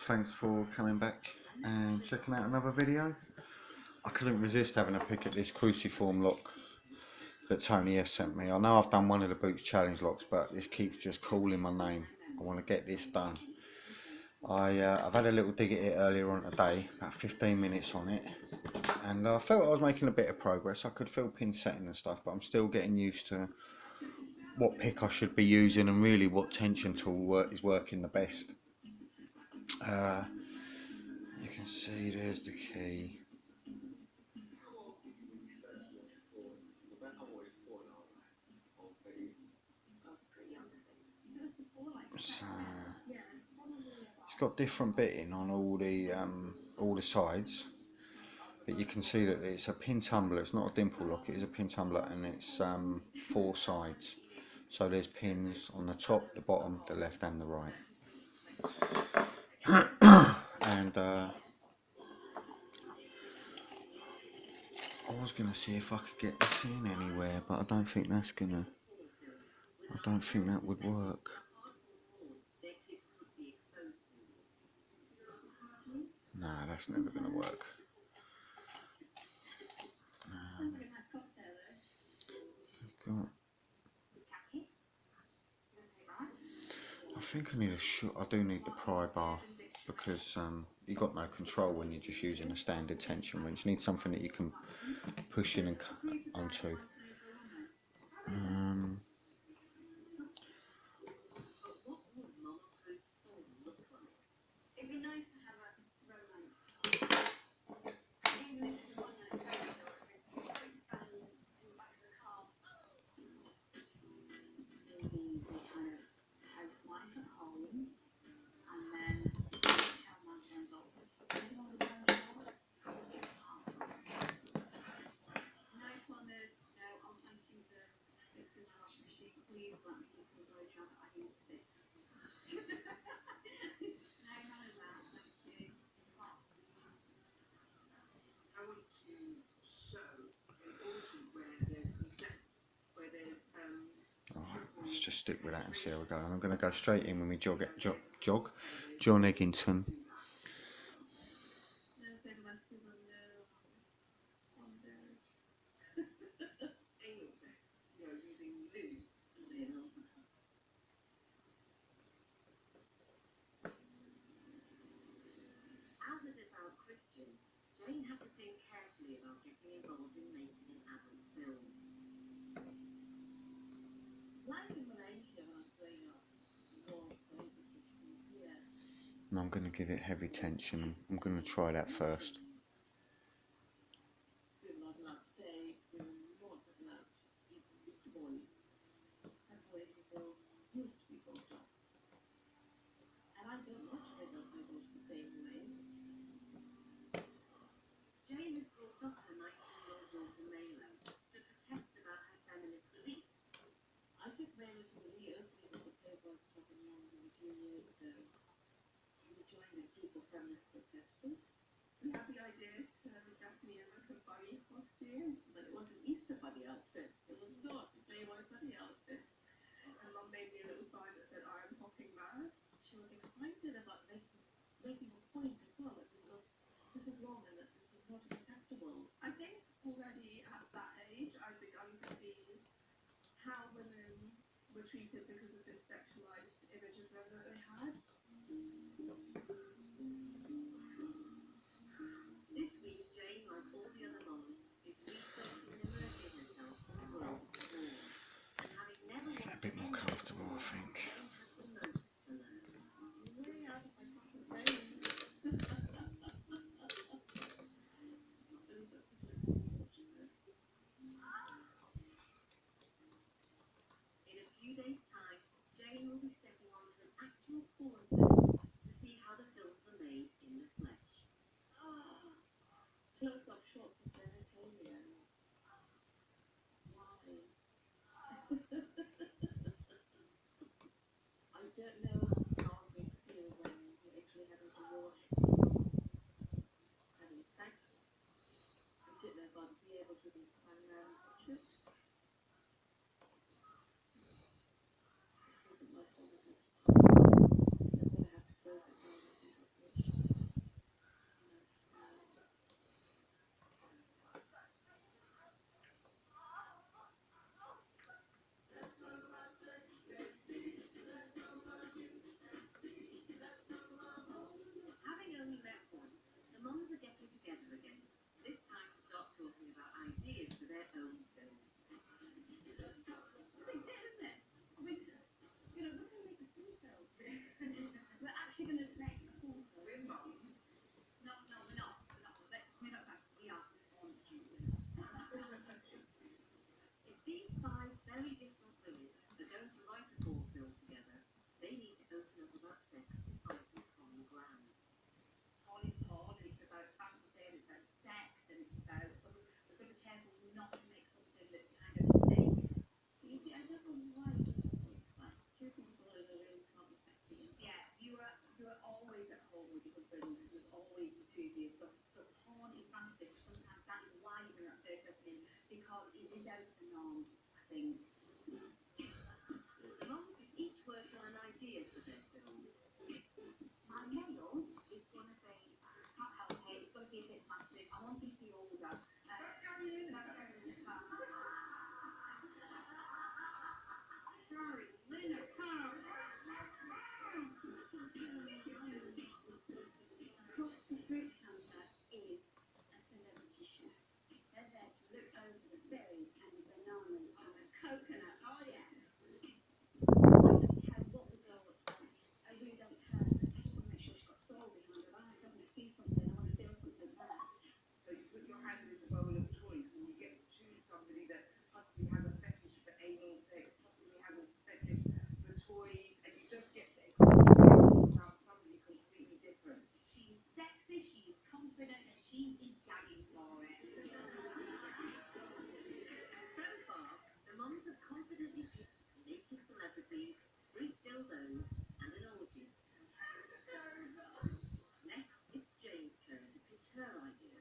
thanks for coming back and checking out another video. I couldn't resist having a pick at this Cruciform lock that Tony has sent me. I know I've done one of the Boots Challenge locks, but this keeps just calling my name. I want to get this done. I've had a little dig at it earlier on today, about 15 minutes on it, and I felt I was making a bit of progress. I could feel pin setting and stuff, but I'm still getting used to what pick I should be using and really what tension tool is working the best. You can see there's the key. So it's got different bitting on all the sides, but you can see that it's a pin tumbler. It's not a dimple lock, it is a pin tumbler, and it's 4 sides. So there's pins on the top, the bottom, the left and the right. And I was gonna see if I could get this in anywhere, but I don't think that would work. No, that's never gonna work. I think I do need the pry bar, because you got no control when you're just using a standard tension wrench. You need something that you can push in and cut onto. Let's just stick with that and see how we go. And I'm going to go straight in with my John Eggington. As a devout Christian, Jane had to think carefully about getting involved in making an adult film. Life in Malaysia when I was growing up was very different from here. And I'm going to give it heavy tension. I'm going to try that first. We're not allowed to play, we're not allowed to speak to boys. That's the way girls used to be brought up. And I don't want to bring up my daughter the same way. Jane has brought up her 19-year-old daughter Layla to protest about her feminist beliefs. I took Layla to the reopening of the Playboy Club in London a few years ago. We joined a group of feminist protesters. We had the idea to dress me in like a bunny costume, but it was an Easter bunny outfit. It was not a Playboy bunny outfit. And Mum made me a little sign that said, "I am fucking mad." She was excited about making a point as well that this was wrong and that this was not acceptable. I think already at that age I'd begun to see how women were treated because of this sexualized image of them that they had. This week, Jane, like all the other moms, is researching and immersing herself in the world of porn. And having never Get a bit more comfortable, I think. Jane has the most to learn. Way out of my comfort zone. In a few days' time, can't, it is out of the norm, I think. The mums have each worked on an idea for their film. My nail is going to be, can't help it, it's going to be a bit massive. I want it to be older. Sorry, Lena, come. Prostate cancer is a celebrity chef. They're there to look over the berries and the bananas and the coconut. Oh yeah. I don't care what the girl looks like. I really don't care. I just want to make sure she's got soul behind her eyes. I want to see something. I want to feel something there. So you put your hand in the bowl of toys and you get to choose somebody that possibly has a fetish for anal sex, possibly has a fetish for toys, and you just get to experience about somebody completely different. She's sexy, she's confident, and she is gagging for it. So far, the mums have confidently picked naked celebrities, freak dildos, and an orgy. Next, it's Jane's turn to pitch her idea.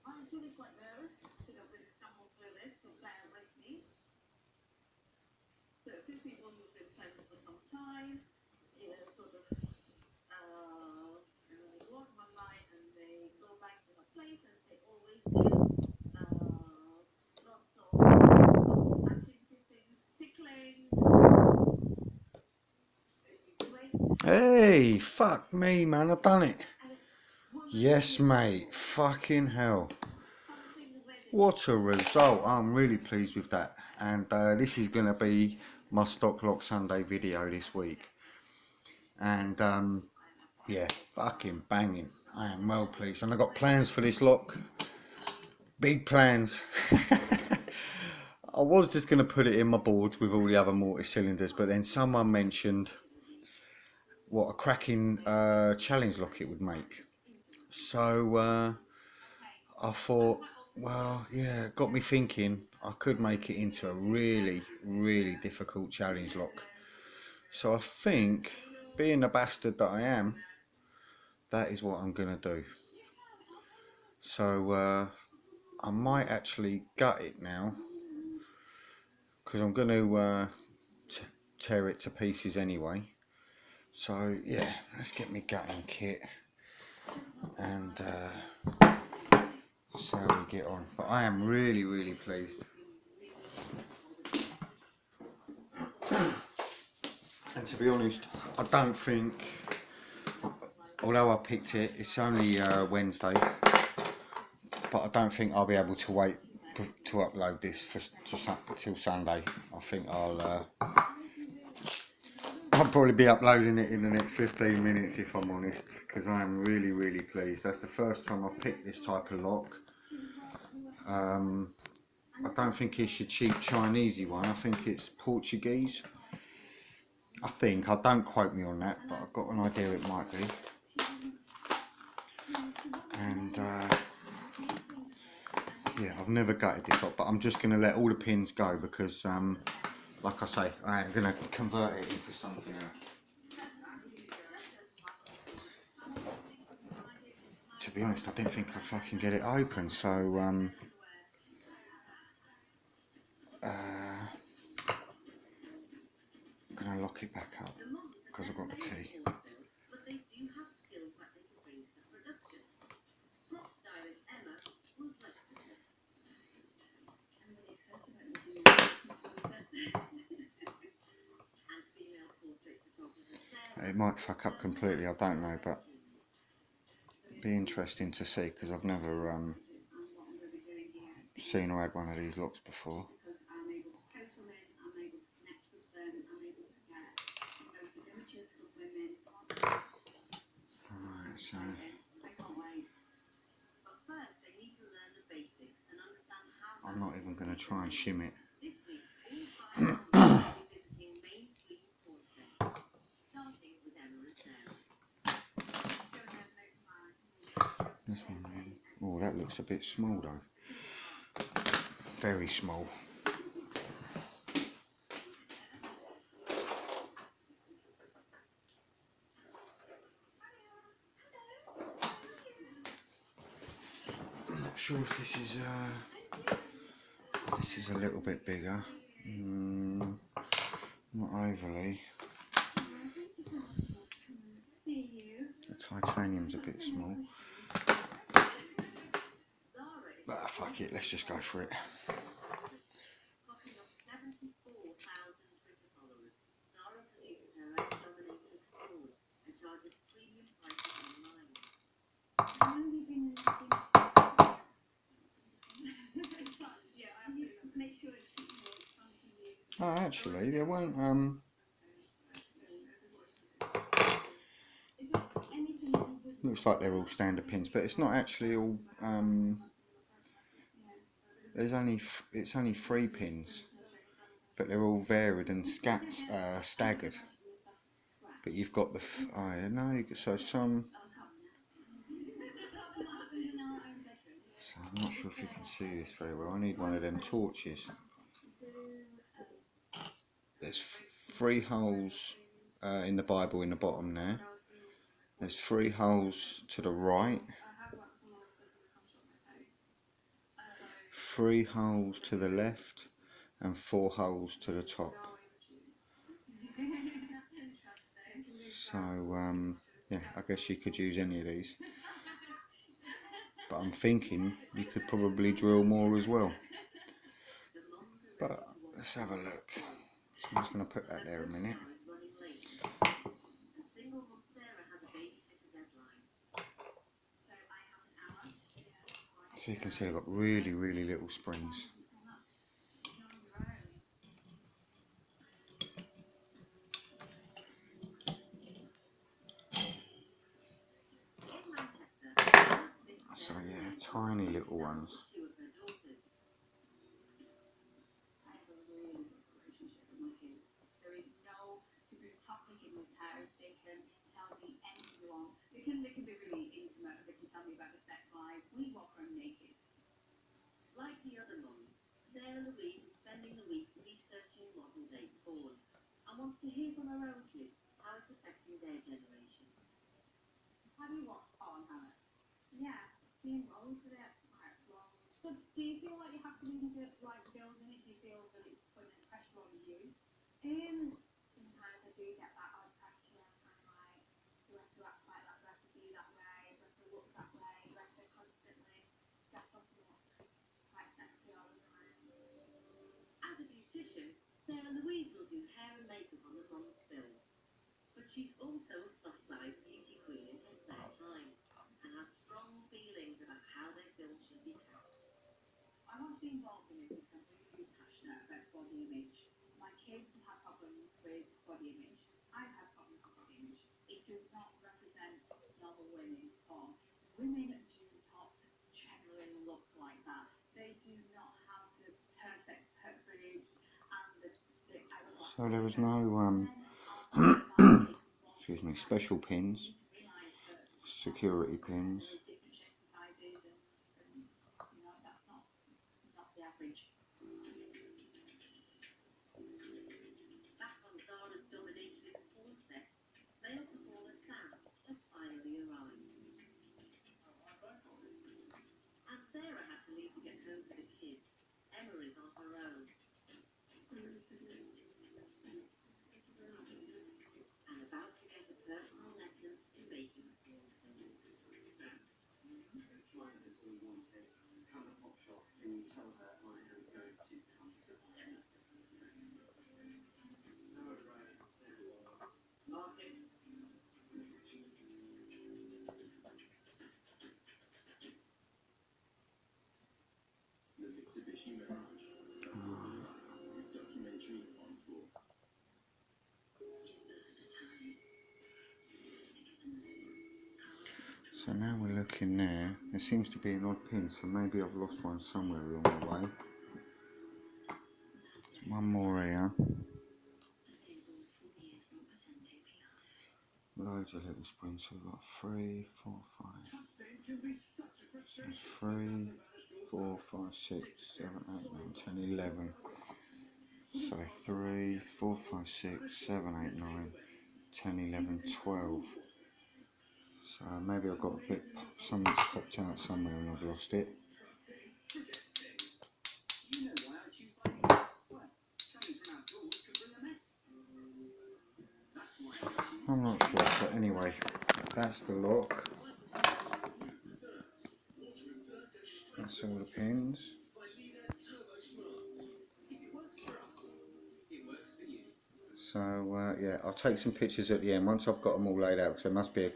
I'm feeling quite nervous. I think I'm going to stumble through this, so bear with me. So, two people who've been friends for some time, you know, sort of, they go out one night and they go back to a place as they always do. Lots of touching, kissing, tickling. Hey, fuck me, man, I've done it. Yes, mate, fucking hell. What a result. I'm really pleased with that. And this is going to be my Stock Lock Sunday video this week. And yeah, fucking banging. I am well pleased. And I've got plans for this lock. Big plans. I was just going to put it in my board with all the other mortar cylinders, but then someone mentioned what a cracking challenge lock it would make. So I thought, well, yeah, it got me thinking I could make it into a really, really difficult challenge lock. So I think, being the bastard that I am, that is what I'm going to do. So I might actually gut it now, because I'm going to tear it to pieces anyway. So yeah, let's get me gutting kit and see how we get on. But I am really, really pleased. And to be honest, I don't think, although I picked it, it's only Wednesday, but I don't think I'll be able to wait to upload this till Sunday. I think I'll probably be uploading it in the next 15 minutes if I'm honest, because I am really, really pleased. That's the first time I've picked this type of lock. I don't think it's your cheap Chinesey one. I think it's Portuguese. I think. I don't quote me on that, but I've got an idea it might be. And yeah, I've never gutted this lock, but I'm just going to let all the pins go because, like I say, I am going to convert it into something else. To be honest, I didn't think I'd fucking get it open, so I'm going to lock it back up because I've got the key. It might fuck up completely, I don't know, but it'd be interesting to see because I've never seen or had one of these locks before. Alright, so I'm not even going to try and shim it. This one, oh, that looks a bit small though. Very small. I'm not sure if this is This is a little bit bigger. Not overly. The titanium's a bit small. But fuck it, let's just go for it. Oh, actually, there weren't. Looks like they're all standard pins, but it's not actually all. It's only 3 pins, but they're all varied and staggered. But you've got the. So some. So I'm not sure if you can see this very well. I need one of them torches. There's 3 holes in the Bible in the bottom there. There's 3 holes to the right. 3 holes to the left and 4 holes to the top. So yeah, I guess you could use any of these. But I'm thinking you could probably drill more as well. But let's have a look. So I'm just going to put that there a minute. So you can see I've got really, really little springs. So yeah, tiny little ones. They can be really intimate. They can tell me about the sex lives. We walk around naked. Like the other mums, Sarah Louise is spending the week researching modern day porn and wants to hear from her own kids how it's affecting their generation. Have you watched porn, Hannah? Yeah, seen loads of it. So do you feel like you have to be like girls in it? Do you feel that it's putting pressure on you? Sometimes I do get that odd pressure, kind of like, do I have to act like that, do I have to do that way, do I have to look that way, do I have to constantly dress up and look quite sexy all the time. As a beautician, Sarah Louise will do hair and makeup on the mum's film. But she's also a plus-size beauty queen in her spare time and has strong feelings about how their film should be kept. I want to be involved in it because I'm really passionate about body image. My kids have problems with body image. I've had problems with body image. It does not represent normal women or women do not generally look like that. They do not have the perfect boobs and the hourglass. So there was no excuse me, special pins, security pins. Back on Zara's dominatrix porn set, male performer Sam has finally arrived. As Sarah had to leave to get home for the kids, Emma is on her own. And about to get a personal lesson in making a porn film. Sam, try to do one thing, have a pop shop, and you tell her I am going to come to Emma. So arrives at Central Market. The Mitsubishi Mirage. Documentaries on tour. So now we're looking there. There seems to be an odd pin, so maybe I've lost one somewhere along the way. One more here. Loads of little springs. So we've got 3, 4, 5. So 3, 4, 5, 6, 7, 8, 9, 10, 11. So 3, 4, 5, 6, 7, 8, 9, 10, 11, 12. So maybe I've got a bit, something's popped out somewhere and I've lost it. I'm not sure, but anyway, that's the lock. That's all the pins. So yeah, I'll take some pictures at the end once I've got them all laid out. Because there must be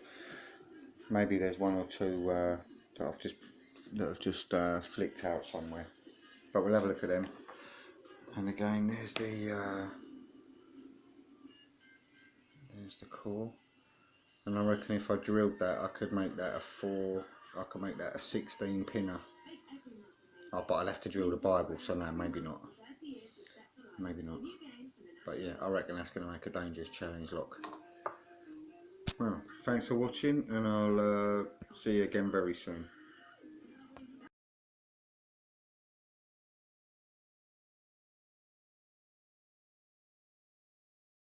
maybe there's one or two that have just flicked out somewhere. But we'll have a look at them. And again, there's the core. And I reckon if I drilled that, I could make that a 16 pinner. Oh, but I'll have to drill the Bible, so no, maybe not. Maybe not. But yeah, I reckon that's going to make a dangerous challenge lock. Well, thanks for watching, and I'll see you again very soon.